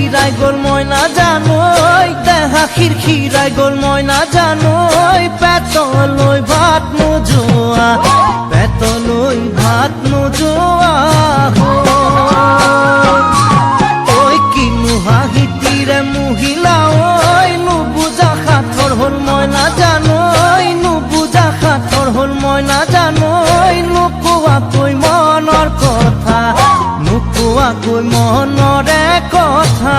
খিরখিরাই গোল ময়না জানোই দেহা খিরখিরাই গোল ময়না জানোই পেতলই ভাত নোজোয়া পেতলই ভাত নোজোয়া ওই কিনু হাহিতিরে মহিলা ওই নুবুজা খাথর হল ময়না জানোই নুবুজা খাথর হল ময়না জানোই নুকুয়া কই মনৰ কথা নুকুয়া কই মনৰে কথা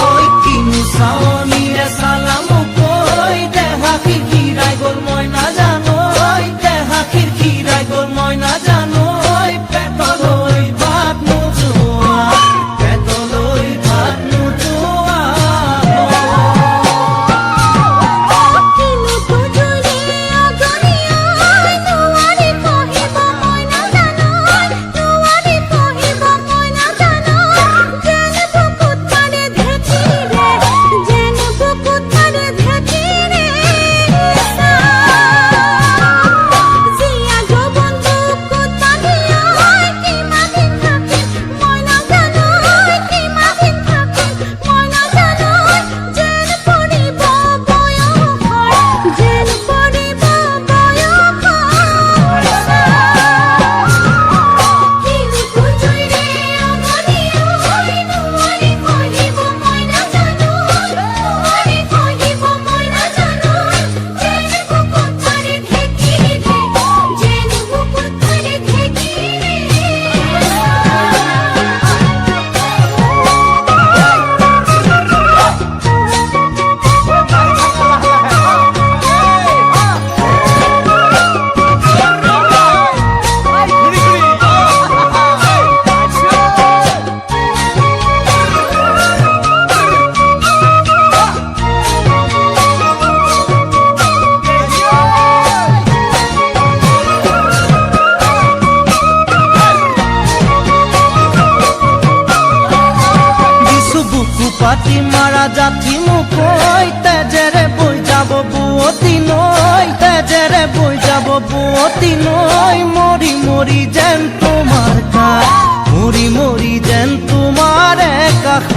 ওই কিনু চাৱনীৰে চালাম কৈ দেহা খিৰখিৰাই গল ময়না জানোই দেহা খিৰখিৰাই গল ময়না জানোই পেটলৈ ভাত নোজোৱা পেটলৈ ভাত নোজোৱা পাতি মাৰা জাতি মুকই তেজেৰে বৈ যাব বুৱতী নৈ তেজেৰে বৈ যাব বুৱতী নৈ মৰি মৰি যেন তোমাৰ কাষ মৰি মৰি যেন তোমাৰ কাষ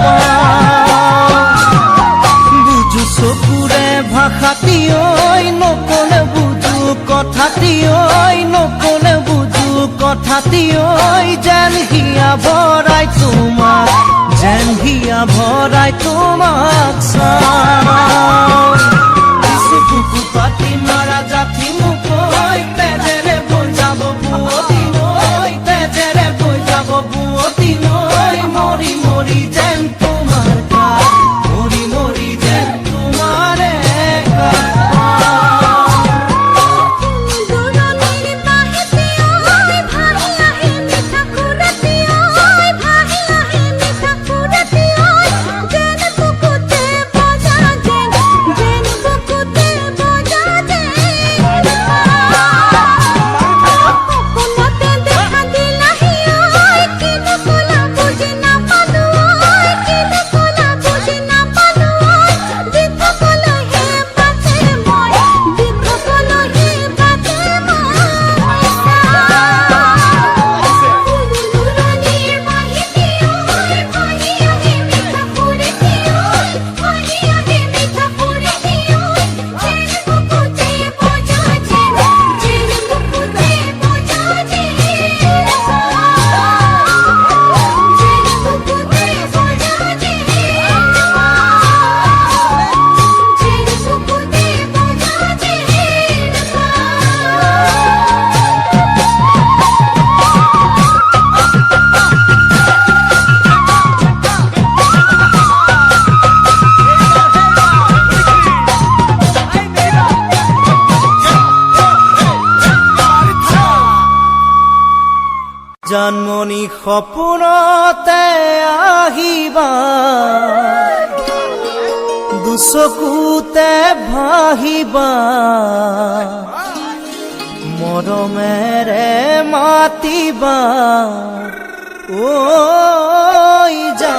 বুজু চকুৰে ভাষাটি ঐ নকলে বুজু কথাটি ঐ নকলে বুজু কথাটি ঐ যেন হিয়া ভৰাই তোমাক যেন হিয়া ভৰাই তোমাক চাওঁ বুকু পাতি মাৰা জাতি মুকই তেজেৰে বৈ যাব বুৱতী নৈ তেজেৰে বৈ যাব বুৱতী নৈ মৰি মৰি যেন তোমাৰ কাষ মৰি মৰি যেন তোমাৰে জন্মনি সপোনতে আহিবা দুচকুতে ভাহিবা মৰমেৰে মাতিবা ঐ যা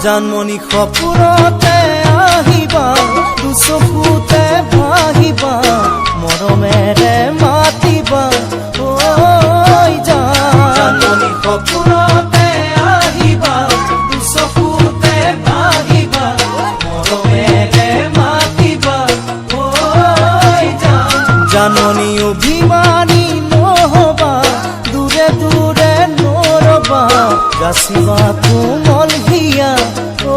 জানমণি সপোনতে আহিবা দুচকুতে ভাহিবা মৰমেৰে মাতিবা ঐ জানমণি সপোনতে আহিবা দুচকুতে ভাহিবা মৰমেৰে মাতিবা ঐ জানমণি অভিমানী নহবা দূৰে দূৰে নৰবা যাচিবা কোমল হিয়া ঐ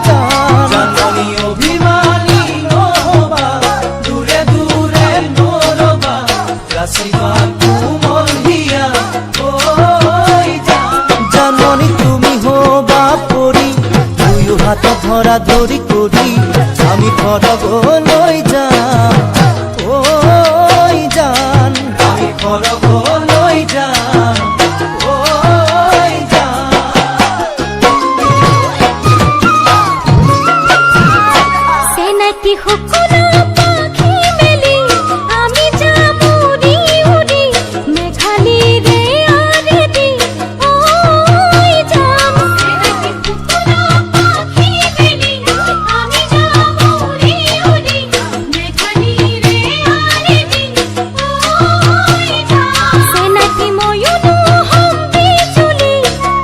জানমণি অভিমানী নহবা দূৰে দূৰে নৰবা যাচিবা কোমল হিয়া ঐ জানমণি তুমি হবা পৰি দুয়ো হাত ধৰা ধৰি কৰি আমি সৰগলৈ যাম ঐ জান আমি সৰগলৈ যাম ঐ জান সেনাটি সকলো পাখি মেলি আমি যাম উৰি উৰি মেঘালীৰে আৰে দি ঐ যাম সেনাটি সকলো পাখি মেলি আমি যাম উৰি উৰি মেঘালীৰে আৰে দি ঐ যাম সেনাটি ময়ূৰ হম বিজুলি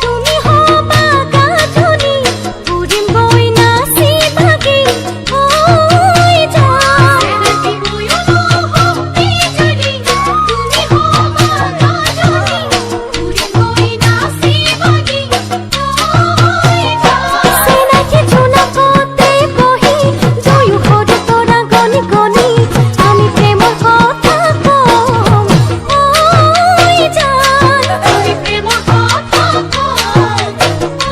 তুমি হবা গাধনি উৰিম বৈ নাচি ভাগি ঐ যাম সেনাটি ময়ূৰ হম বিজুলি তুমি হবা গাধনি উৰিম বৈ নাচি ভাগি ঐ যাম সেনাটি ঝুলকতে বহি জয়ুহৰ তৰা গনি গনি আমি প্ৰেমৰ কথা কম ঐ জান আমি প্ৰেমৰ কথা কম ঐ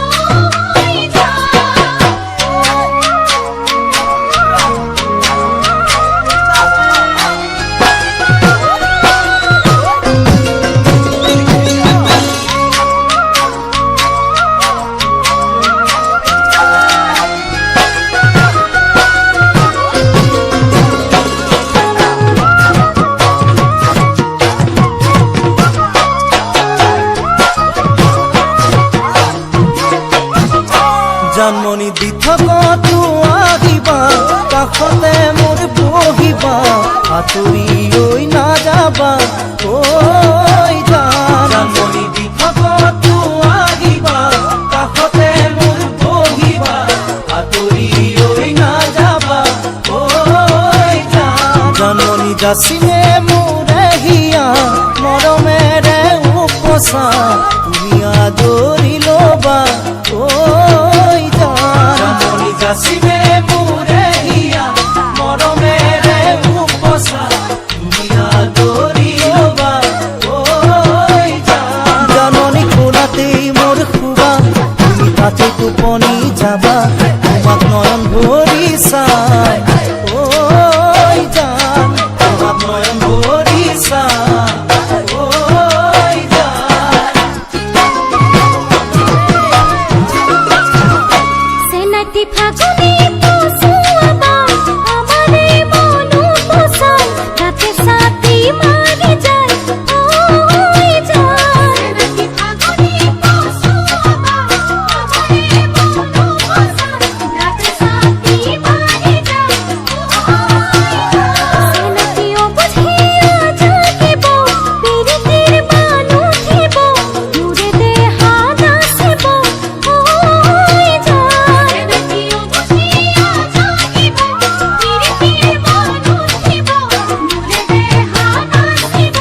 জানমণি দি থকতো আহিবা কাষতে মোৰ বহিবা আঁতৰি ঐ নাযাবা ঐ জানমণি দি থকতো আহিবা কাষতে মোৰ বহিবা আঁতৰি ঐ নাযাবা ঐ জানমণি যাচিলে মোৰে হিয়া মৰমেৰে উপচা তুমি আদৰি ল'বা ঐ জানমণি যাচিলে মোৰে হিয়া মৰমেৰে উপচা তুমি আদৰি ল'বা ঐ জানমণি কোলাতেই মোৰ শুবা তুমি তাতে টোপনি যাবা তোমাক নয়ন ভৰি চাই ঐ জান তোমাক নয়ন ভৰি চাই ঐ জান সেনাটি ফাগুনে পছুৱাবা আমাৰে মনো পছাই ৰাতে ছাতি মাৰি যায় ঐ জান সেনাটি ফাগুনে পছুৱাবা আমাৰে মনো পছাই ৰাতে ছাতি মাৰি যায় ঐ জান সেনাটি অবুঝিয়া জাগিব পিৰিতিৰ বান উঠিব মোৰে দেহা নাচিব ঐ জান সেনাটি অবুঝিয়া জাগিব পিৰিতিৰ বান উঠিব মোৰে দেহা নাচিব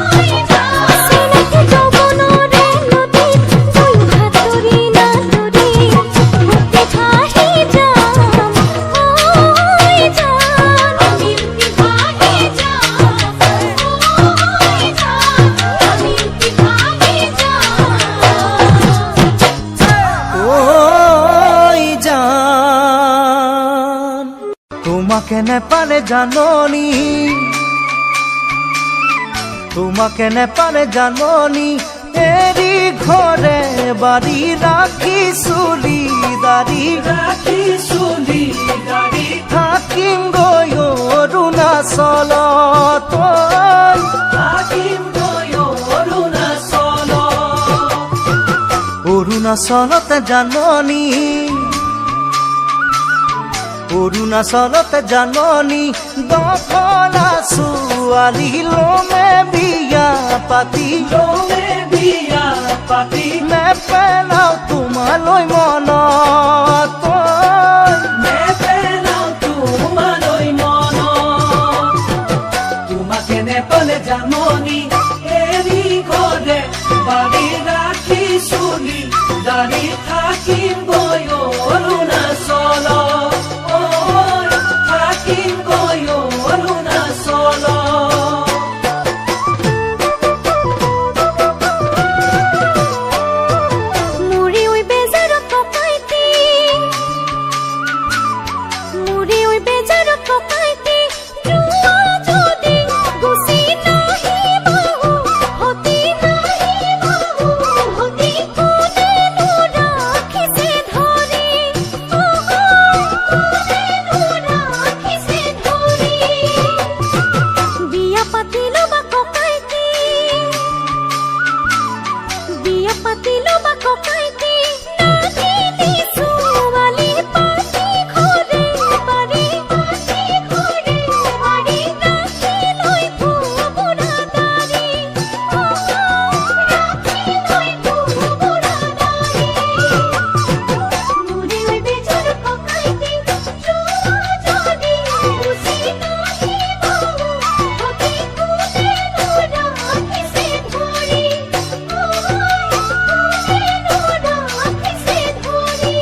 ঐ জান সেনাটি যৌৱনৰে নদীত দুয়ো হাতৰি নাতৰি মুক্তি ভাহি যাম ঐ জান আমি মুক্তি ভাহি যাম ঐ জান আমি মুক্তি ভাহি যাম ঐ জান তোমাকে নেপালে জাননী তোমাকে নেপালে জাননী এৰি ঘৰে বাৰী ৰাখি চুলি দাৰি থাকিম গৈ অৰুণাচলত অৰুণাচলতে জাননী, অৰুণাচলতে জাননী, দফলা ছোৱালী লমে বিয়া পাতি, লমে বিয়া পাতি, নেপেলাও তোমালৈ মনত, নেপেলাও তোমালৈ মনত। তোমাকে নেপালে জাননী, এৰি ঘৰে বাৰী ৰাখি চুলি দাৰি থাকিবই অৰুণাচল, থাকিবই অৰুণাচল। মুড়ি ওই বেজার পকাইতে, মুড়ি ওই বেজার পকাইতে, জুয়া যদি গুছি নাহি বাহু, হতি নাহি বাহু, হতি কোনে রাখিছে ধৰি, কোনে ৰাখিছে ধৰি। বিয়া পাতিলো বা ককাইতে, বিয়া পাতিলো বা ককাইতে, নাতিনী ছোৱালী পাতি ঘৰে বাৰী, পাতি ঘৰে বাৰী, ৰাখি লৈ বুঢ়া দাৰি, ৰাখি লৈ বুঢ়া দাৰি। মুড়ি ওই বেজাৰ পকাইতে, জুয়া যদি গুছি নাহি বাহু, হতি কোনে ৰাখিছে ধৰি, ৰাখিছে ধৰি।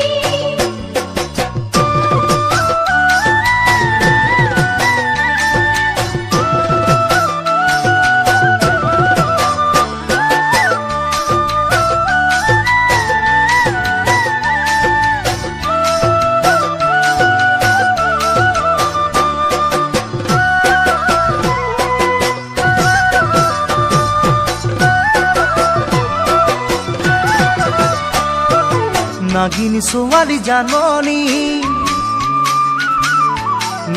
নাগিনী ছোৱালী জাননী,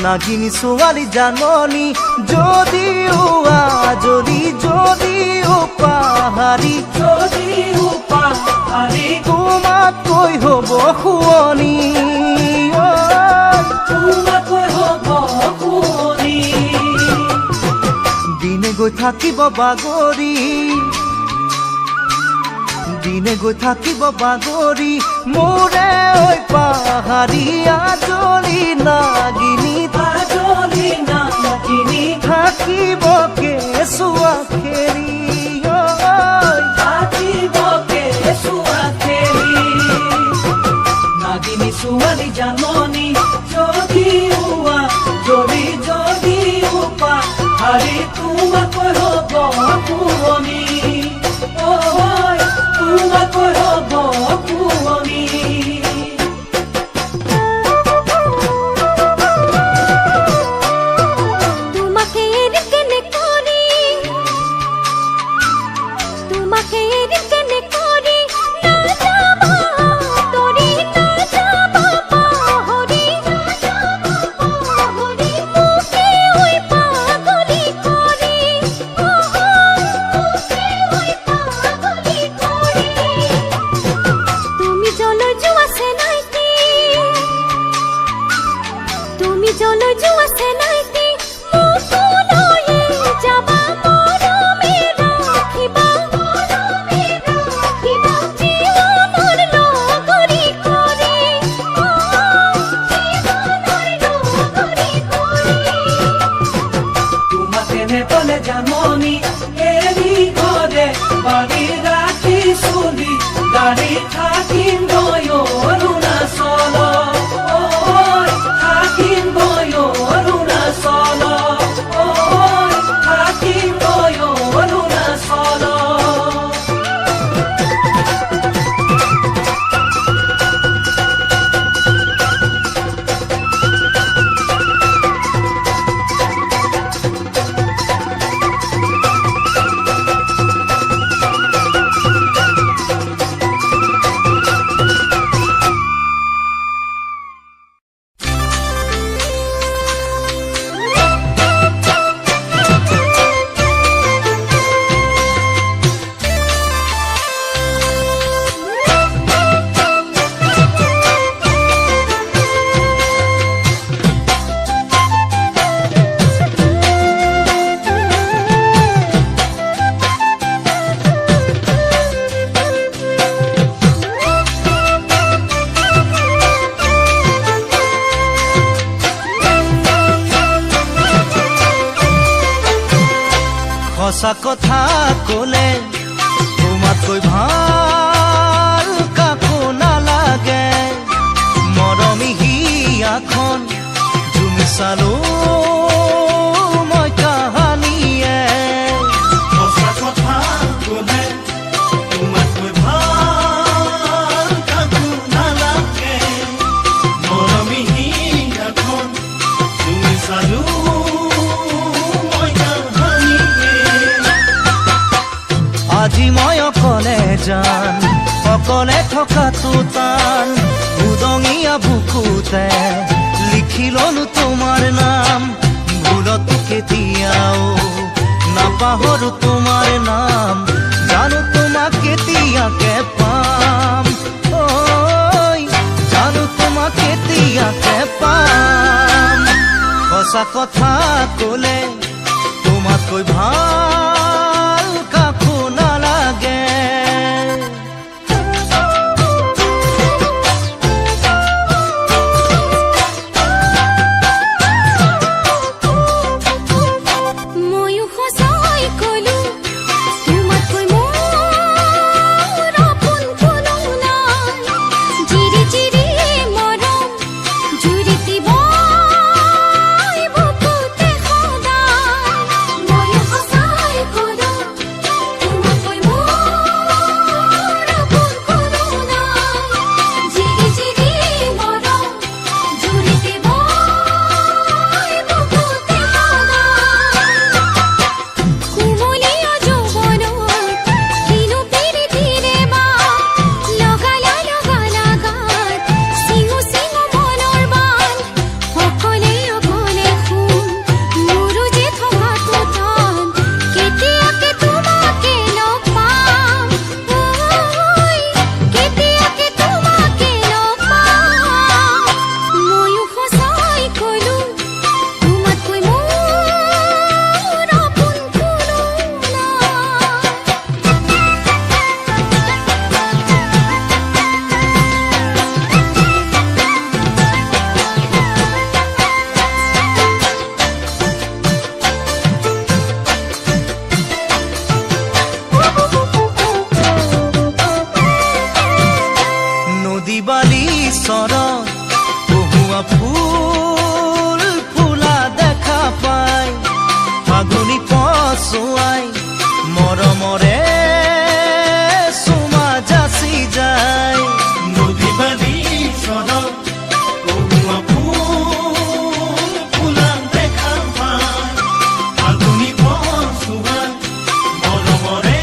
নাগিনী ছোৱালী জাননী, যদিও আজৰি যদিও পাহাৰী, যদিও পাহাৰী, তোমাতকৈ হ'ব শুৱনি, তোমাকৈ হ'ব শুৱনি। দিনে গৈ থাকিব বাগৰি, দিনে গৈ থাকিব বাগৰি, মোৰে ঐ পাহাৰী আজলি নাগিনী, আজলি নাগিনী, থাকিব কেঁচুৱা খেৰি, থাকিব কেঁচুৱা খেলি। নাগিনী ছোৱালী জাননী, যদিও যদিও পাহাৰী, তোমাকৈ হ'ব শুৱনি, তোমাকৈ হ'ব শুৱনি। তোমাকে এৰি কেনে কৰি, তোমাকে এৰি কেনে কৰি, নাযাবা তৰি, নাযাবা পাহৰি, নাযাবা পাহৰি, মোকে ঐ পাগলি কৰি, মোকে ঐ পাগলি কৰি। তুমি জলৈ যোৱা চেনাইতে, তুমি জলৈ যোৱা চেনাইতে, মোকো লৈয়ে যাবা, মৰমে ৰাখিবা, মৰমে ৰাখিবা, জীৱনৰ লগৰী কৰি, জীৱনৰ লগৰী কৰি। তোমাকে নেপালে জাননী, এৰি ঘৰে বাৰী ৰাখি চুলি দাৰি থাকিবই অৰুণাচল, থাকিবই অৰুণাচল। সঁচা কথা কলে তোমাতকৈ ভাল কাকো নালাগে মৰমী হিয়াখন জুমি চালো মই কাহানিয়ে সঁচা কথা ক'লে তোমাতকৈ ভাল কাকো নালাগে মৰমী হিয়াখন তুমি চালো মই কাহানিয়ে আজি মই অকলে যান অকলে থকাটো টান উদঙীয়া বুকুতে লিখি ললো তোমাৰ নাম ভুলতো কেতিয়াও নাপাহৰো তোমাৰ নাম জানো তোমাক কেতিয়াকে পাম ঐ জানো তোমাক কেতিয়াকে পাম সঁচা কথা কলে তোমাতকৈ ভাল কাকো নালাগে ময়ো সঁচাই কলো তোমাতকৈ মোৰ আপোন কোনো নাই জিৰি জিৰি মৰম জুৰিতি বই বুকুতে সদায় ময়ো সঁচাই কলো তোমাতকৈ মোৰ আপোন কোনো নাই জিৰি জিৰি মৰম জুৰিতি বই বুকুতে সদায় কুমলীয়া যৌৱনত কিনো পিৰিতিৰে মা লগালা লগালাগাত চিঙু চিঙু মনৰ বান অকলে অকলে শুন মোৰো যে থকাটো টান কেতিয়াকে তোমাকে লগ পাম ঐ কেতিয়াকে তোমাকে লগ পাম ময়ো সঁচাই কলো তোমাতকৈ মোৰ আপোন কোনো নাই নদী বালি চৰ বহুৱা ফুল ফুলা দেখা পাই ফাগুনি পচুৱাই মৰমৰে চুমা যাচি যায় নদী বালি চৰ বহুৱা ফুল ফুলা দেখা পায় ফাগুনি পচুৱাই মৰমৰে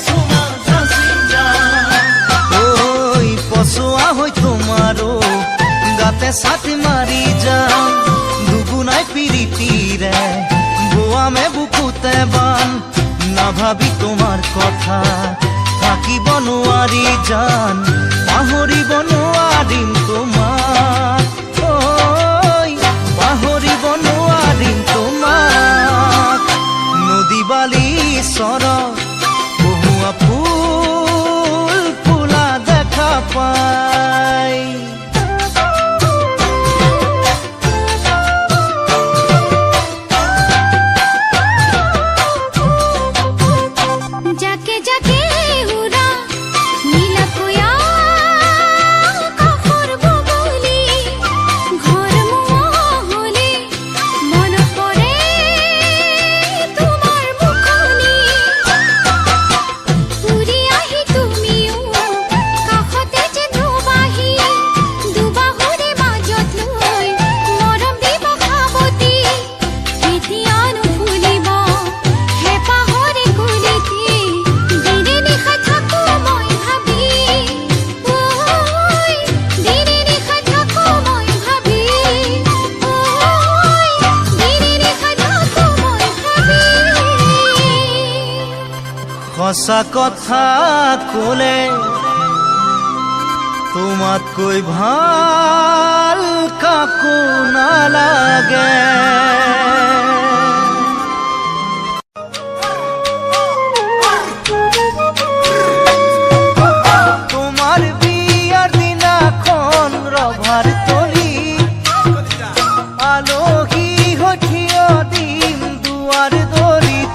চুমা যাচি যায় ঐ পচুৱা হৈ তোমাৰো গাতে ছাতি মাৰি যাম দুগুণাই পিৰিতিৰে বোৱামে বুকুতে বান নাভাবি তোমাৰ কথা থাকিব নোৱাৰি জান পাহৰিব নোৱাৰিম তোমাক ঐ পাহৰিব নোৱাৰিম তোমাক নদী বালি চৰ বহুৱা ফুল ফুলা দেখা পাই যাকে যাকে উৰা নীলাকয়া কাষৰ বগলী ঘৰ মোৱা হলে মনত পৰে তোমাৰ মুখনি উৰি আহি তুমিও কাষতে যে দুবাহি দুবাহুৰে মাজত লৈ মৰম দিব সাৱতি কেতিয়ানো ফুলিব হেঁপাহৰে কুলিতি দিনে নিশা থাকো মই ভাবি ঐ দিনে নিশা থাকো মই ভাবি ঐ দিনে নিশা থাকো মই ভাবি সঁচা কথা কলে তোমাতকৈ ভাল কাকো নালাগে তোমাৰ বিয়াৰ দিনাখন ৰভাৰ তলি আলহী হৈ থিয় দিম দুৱাৰ দলিত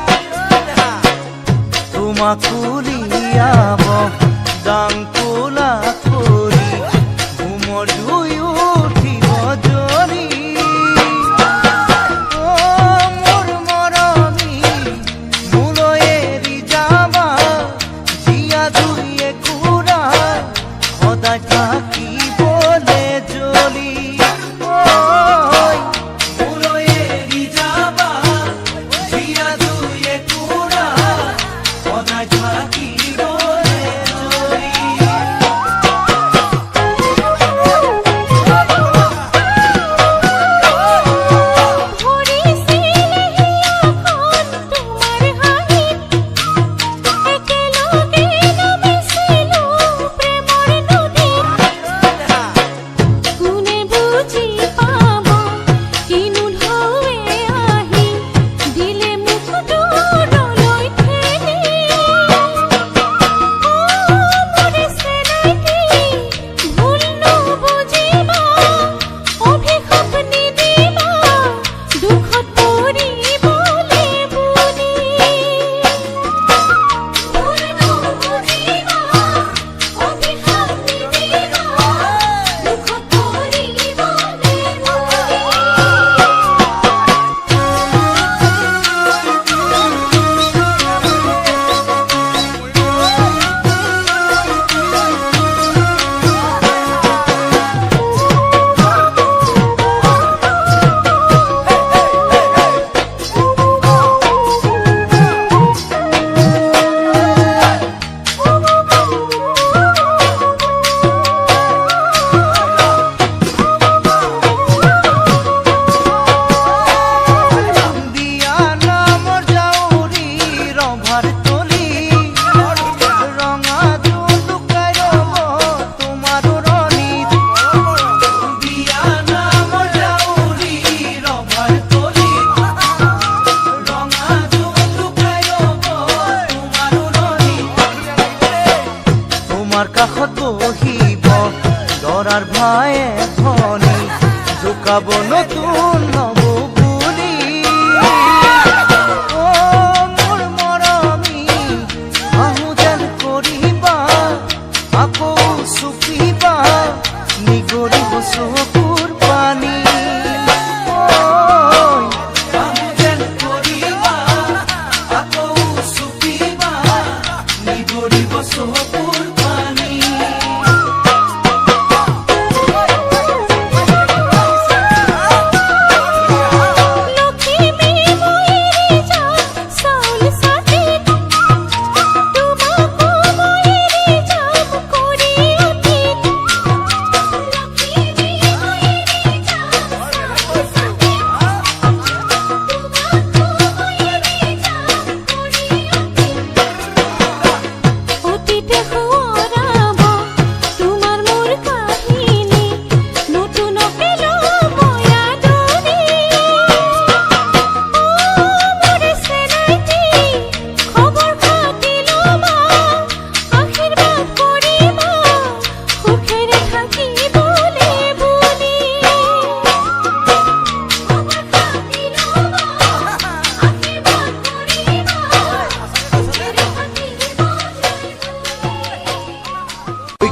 সদায় থাকিবলে জ্বলি ঐ মোলৈ এৰি যাবা জীয়া দুয়ে কুৰা সদায় থাকিবলে জ্বলি তোমাৰ কাষত বহিব লৰাৰ ভায়ে ধনী জোকাব নতুন নব বুলি অ মোৰ মৰমী আহো যেন কৰিবা আকৌ চুপিবা নিগৰিব চকুৰ পানী আহো যেন কৰিবা আকৌ চুপিবা নিগৰিব চকুৰ পানী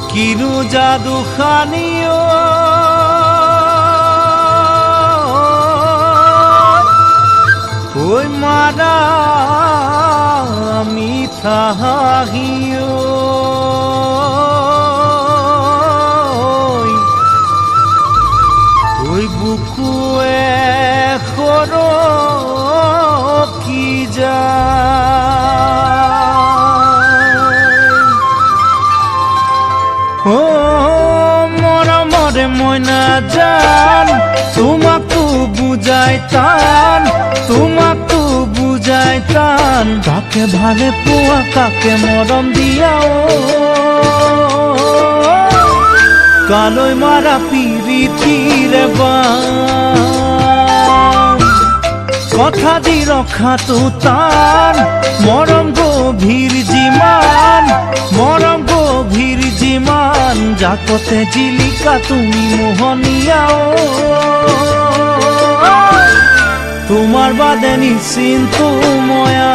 কিনো যাদু খানিও ওই মারা মিঠা হাহিও ওই বুকুয়ে খর কি যা ও মরমরে ময়না জান তোমাকো বুঝাইতাম তোমাকো বুঝাইতাম কাকে ভালে পোয়া কাকে মরম দিয়াও কালই মারা পিরিতির কথা দি রক্ষা তো তান মরম গভীর জিমান মরম গভীর জিমান জাকতে চিলিকা তুমি মোহনিয়াও তোমার বাদে নিশ্চিন্ত ময়া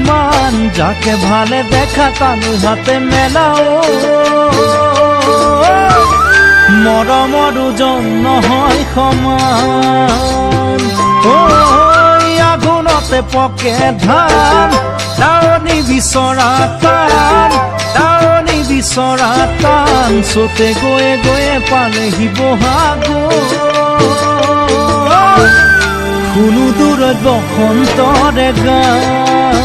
অভিমান যাকে ভালে দেখা তানু হাতে মেলাও মৰমৰ ওজন নহয় সমান আঘোণতে পকে ধান দাৱনী বিচৰা টান চতে গৈয়ে গৈয়ে পালেহি বহাগৰ শুনো দূৰত বসন্তৰে গান